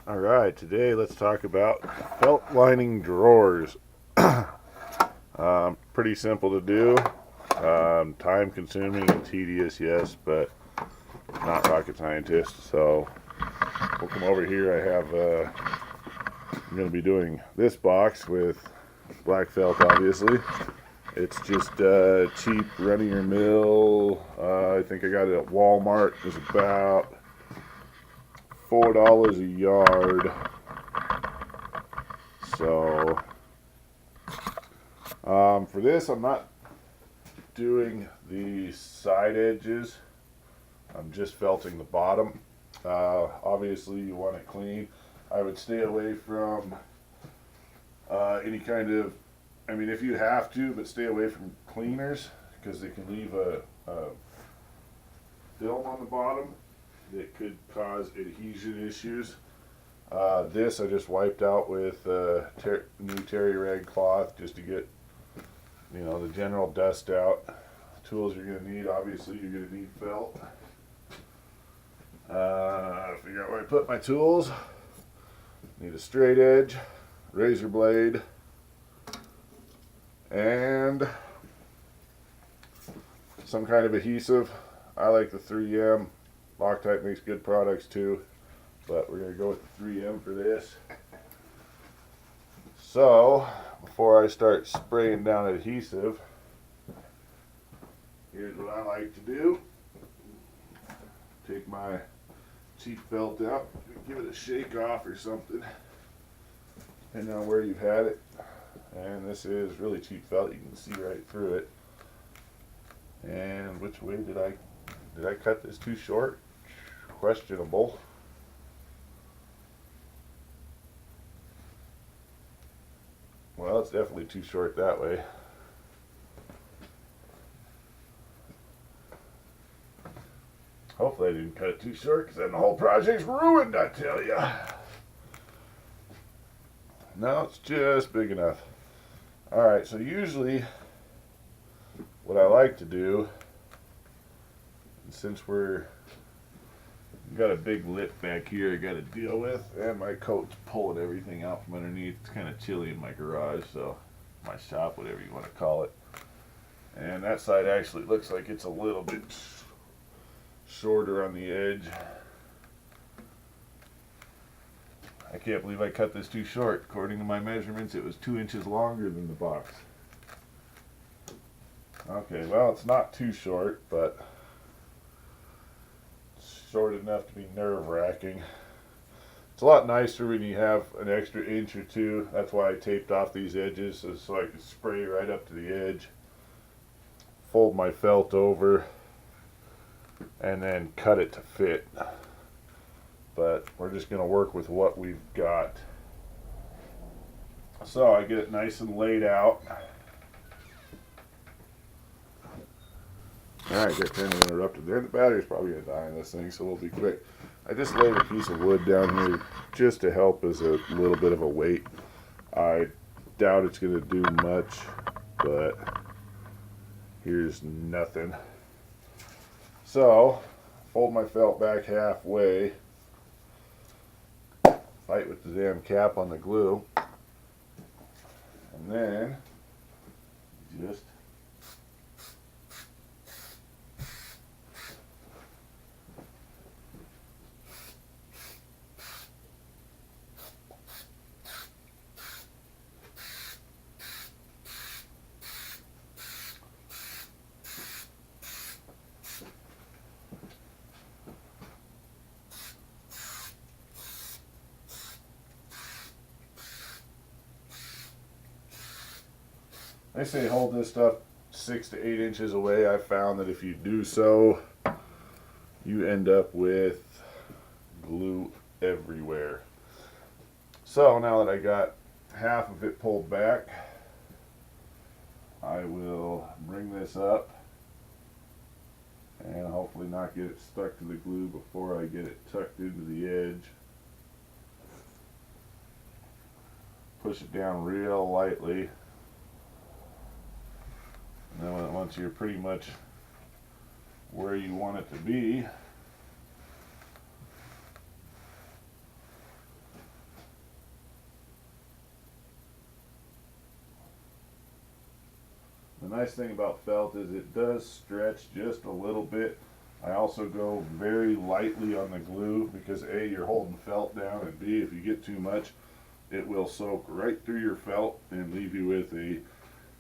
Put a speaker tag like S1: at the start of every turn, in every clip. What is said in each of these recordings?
S1: Alright, today let's talk about felt lining drawers. Pretty simple to do. Time consuming and tedious, yes, but not rocket scientist. So we'll come over here. I'm going to be doing this box with black felt, obviously. It's just cheap, run-of-your-mill. I think I got it at Walmart. It's about $4 a yard. So for this, I'm not doing the side edges. I'm just felting the bottom. Obviously, you want it clean. I would stay away from any kind of, I mean, if you have to, but stay away from cleaners because they can leave a film on the bottom that could cause adhesion issues. This I just wiped out with new terry rag cloth just to get, you know, the general dust out. Tools you're going to need, obviously you're going to need felt. Figure out where I put my tools. Need a straight edge, razor blade, and some kind of adhesive. I like the 3M. Loctite makes good products too, but we're going to go with the 3M for this. So, before I start spraying down adhesive, here's what I like to do. Take my cheap felt out, give it a shake off or something, depending on where you've had it. And this is really cheap felt, you can see right through it. And which way did I cut this too short? Questionable. Well, it's definitely too short that way. Hopefully I didn't cut it too short, because then the whole project's ruined, I tell you. No, it's just big enough. Alright, so usually what I like to do, since we've got a big lip back here I got to deal with, and my coat's pulling everything out from underneath. It's kind of chilly in my garage, so my shop, whatever you want to call it. And that side actually looks like it's a little bit shorter on the edge. I can't believe I cut this too short. According to my measurements, it was 2 inches longer than the box. Okay, well, it's not too short, but it's short enough to be nerve-wracking. It's a lot nicer when you have an extra inch or two. That's why I taped off these edges, so I could spray right up to the edge. Fold my felt over and then cut it to fit. But we're just going to work with what we've got. So I get it nice and laid out. Alright, got kind of interrupted there. The battery's probably going to die in this thing, so we'll be quick. I just laid a piece of wood down here just to help as a little bit of a weight. I doubt it's going to do much, but here's nothing. So, fold my felt back halfway. Fight with the damn cap on the glue. And then just they say hold this stuff 6 to 8 inches away. I found that if you do so, you end up with glue everywhere. So now that I got half of it pulled back, I will bring this up and hopefully not get it stuck to the glue before I get it tucked into the edge. Push it down real lightly. And then once you're pretty much where you want it to be, nice thing about felt is it does stretch just a little bit. I also go very lightly on the glue because A, you're holding felt down, and B, if you get too much, it will soak right through your felt and leave you with a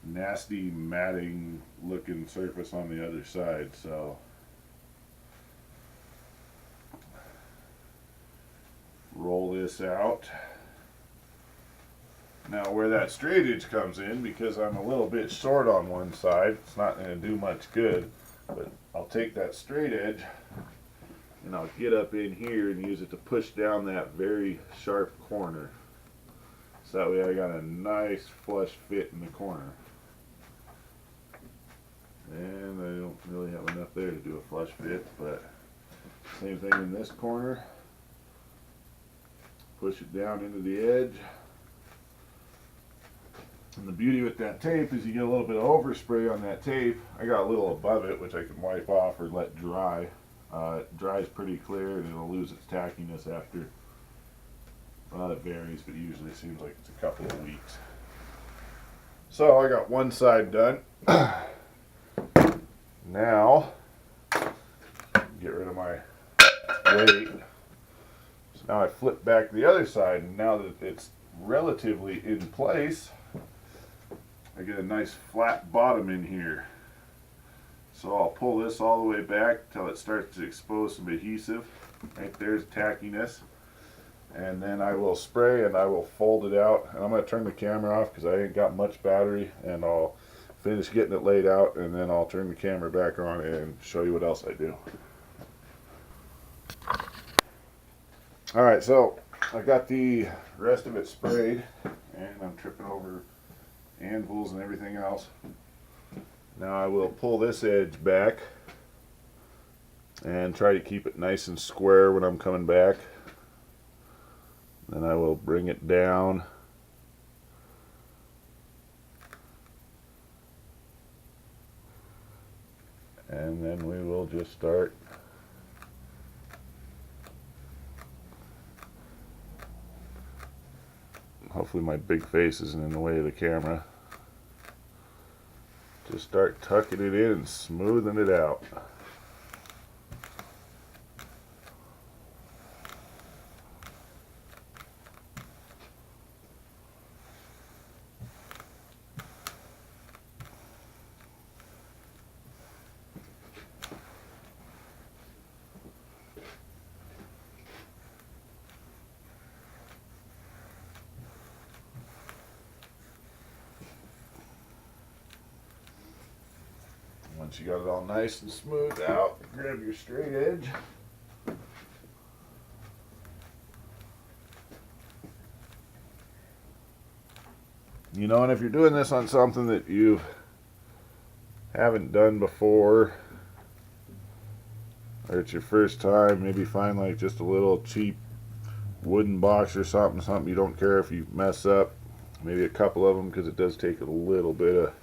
S1: nasty matting looking surface on the other side. So roll this out. Now where that straight edge comes in, because I'm a little bit short on one side, it's not going to do much good, but I'll take that straight edge and I'll get up in here and use it to push down that very sharp corner. So that way I got a nice flush fit in the corner. And I don't really have enough there to do a flush fit, but same thing in this corner. Push it down into the edge. And the beauty with that tape is you get a little bit of overspray on that tape. I got a little above it, which I can wipe off or let dry. It dries pretty clear and it'll lose its tackiness after, well, it varies, but usually it seems like it's a couple of weeks. So I got one side done. Now, get rid of my weight. So now I flip back the other side, and now that it's relatively in place, I get a nice flat bottom in here. So I'll pull this all the way back till it starts to expose some adhesive. Right there's tackiness. And then I will spray and I will fold it out. And I'm going to turn the camera off because I ain't got much battery, and I'll finish getting it laid out, and then I'll turn the camera back on and show you what else I do. Alright, so I got the rest of it sprayed, and I'm tripping over anvils and everything else. Now I will pull this edge back and try to keep it nice and square when I'm coming back. Then I will bring it down. And then we will just start hopefully my big face isn't in the way of the camera. Just start tucking it in and smoothing it out. Once you got it all nice and smooth out, grab your straight edge. You know, and if you're doing this on something that you haven't done before, or it's your first time, maybe find like just a little cheap wooden box or something you don't care if you mess up. Maybe a couple of them, because it does take a little bit of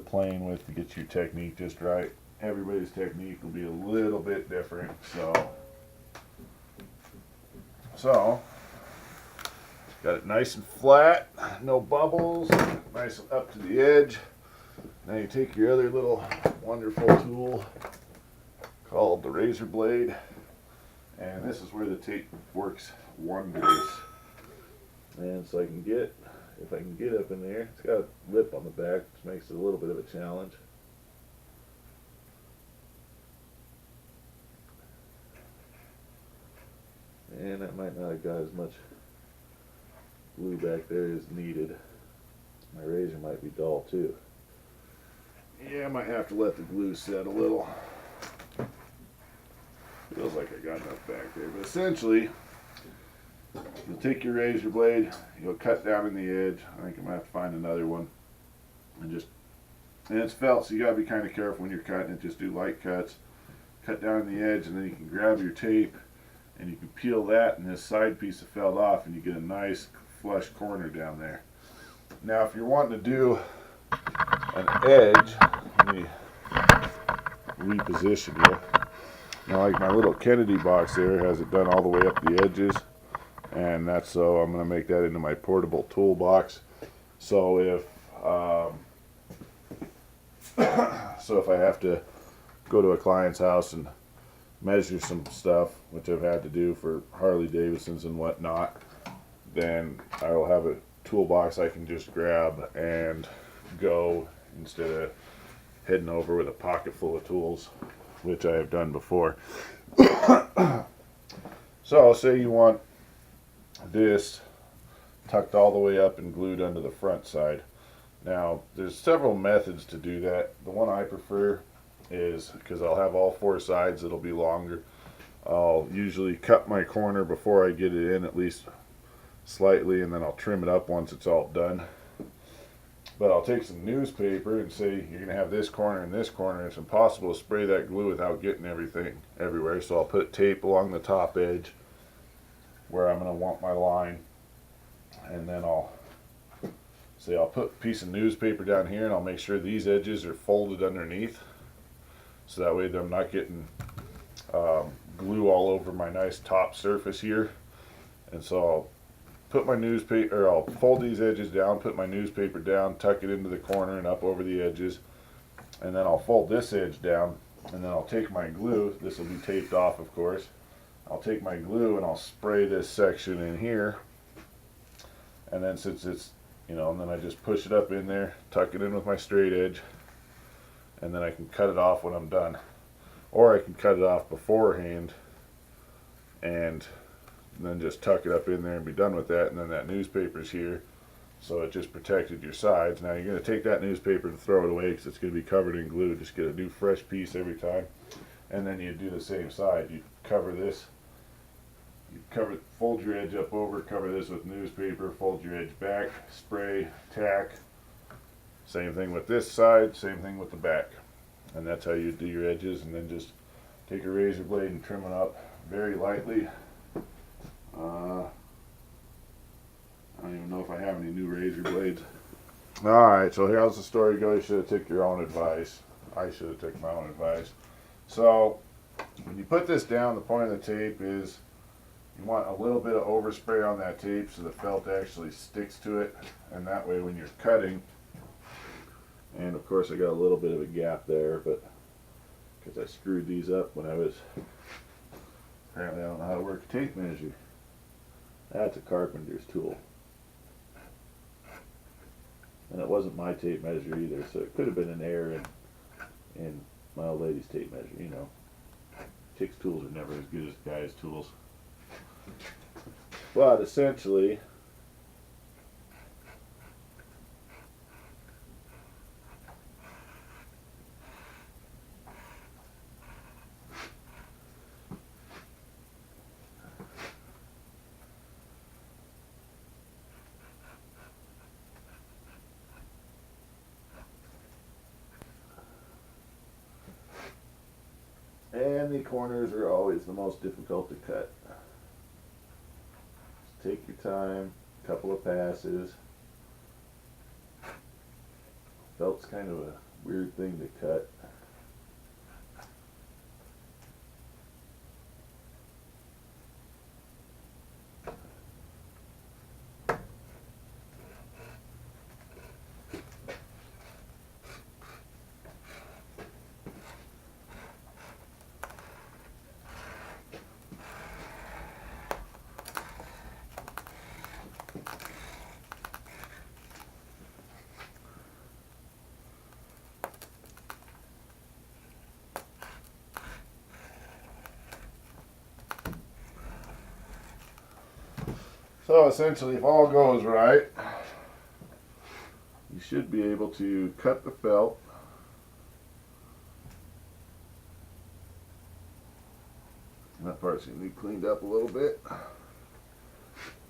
S1: playing with to get your technique just right. Everybody's technique will be a little bit different, so got it nice and flat, no bubbles, nice and up to the edge. Now you take your other little wonderful tool called the razor blade, and this is where the tape works wonders. And so if I can get up in there, it's got a lip on the back, which makes it a little bit of a challenge. And that might not have got as much glue back there as needed. My razor might be dull too. Yeah, I might have to let the glue set a little. Feels like I got enough back there, but essentially, you'll take your razor blade, you'll cut down in the edge. I think I'm going to have to find another one. And it's felt, so you got to be kind of careful when you're cutting it. Just do light cuts. Cut down in the edge, and then you can grab your tape, and you can peel that and this side piece of felt off, and you get a nice flush corner down there. Now, if you're wanting to do an edge, let me reposition you. Now, like my little Kennedy box there has it done all the way up the edges. And that's so I'm going to make that into my portable toolbox. So if So if I have to go to a client's house and measure some stuff, which I've had to do for Harley Davidsons and whatnot, then I will have a toolbox I can just grab and go instead of heading over with a pocket full of tools, which I have done before. So say you want this tucked all the way up and glued under the front side. Now there's several methods to do that. The one I prefer is, because I'll have all four sides, it'll be longer, I'll usually cut my corner before I get it in, at least slightly, and then I'll trim it up once it's all done. But I'll take some newspaper and say you're going to have this corner and this corner. It's impossible to spray that glue without getting everything everywhere. So I'll put tape along the top edge where I'm going to want my line. And then I'll put a piece of newspaper down here, and I'll make sure these edges are folded underneath. So that way I'm not getting glue all over my nice top surface here. And so I'll put my newspaper, or I'll fold these edges down, put my newspaper down, tuck it into the corner and up over the edges, and then I'll fold this edge down, and then I'll take my glue, this will be taped off of course, I'll take my glue and I'll spray this section in here, and then since it's, and then I just push it up in there, tuck it in with my straight edge, and then I can cut it off when I'm done. Or I can cut it off beforehand and then just tuck it up in there and be done with that, and then that newspaper's here, so it just protected your sides. Now you're going to take that newspaper and throw it away because it's going to be covered in glue. Just get a new fresh piece every time, and then you do the same side. You cover this, fold your edge up over, cover this with newspaper, fold your edge back, spray, tack. Same thing with this side, same thing with the back, and that's how you do your edges. And then just take a razor blade and trim it up very lightly. I don't even know if I have any new razor blades. Alright, so here's the story go. You should have took your own advice. I should have taken my own advice. So when you put this down, the point of the tape is you want a little bit of overspray on that tape so the felt actually sticks to it, and that way when you're cutting, and of course I got a little bit of a gap there, but because I screwed these up when I was, apparently I don't know how to work a tape measure. That's a carpenter's tool. And it wasn't my tape measure either, so it could have been an error in my old lady's tape measure, Chicks' tools are never as good as guys' tools. But essentially, and the corners are always the most difficult to cut. Just take your time, a couple of passes. Felt's kind of a weird thing to cut. So essentially, if all goes right, you should be able to cut the felt. That part's going to be cleaned up a little bit.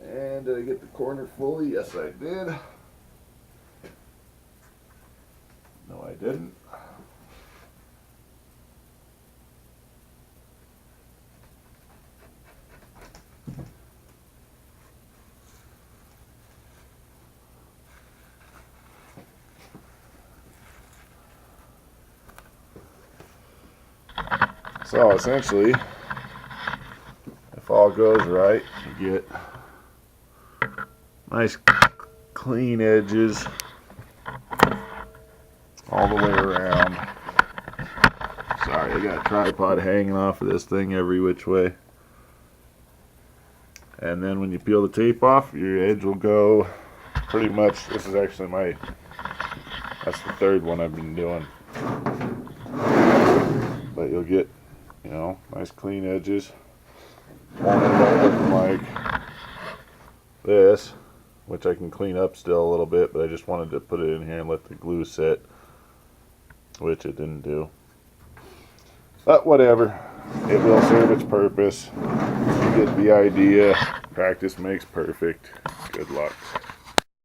S1: And did I get the corner fully? Yes, I did. No, I didn't. So essentially, if all goes right, you get nice clean edges all the way around. Sorry, I got a tripod hanging off of this thing every which way. And then when you peel the tape off, your edge will go pretty much. This is actually that's the third one I've been doing. But you'll get, you know, nice clean edges. Won't end up looking like this, which I can clean up still a little bit, but I just wanted to put it in here and let the glue sit, which it didn't do. But whatever, it will serve its purpose. You get the idea. Practice makes perfect. Good luck.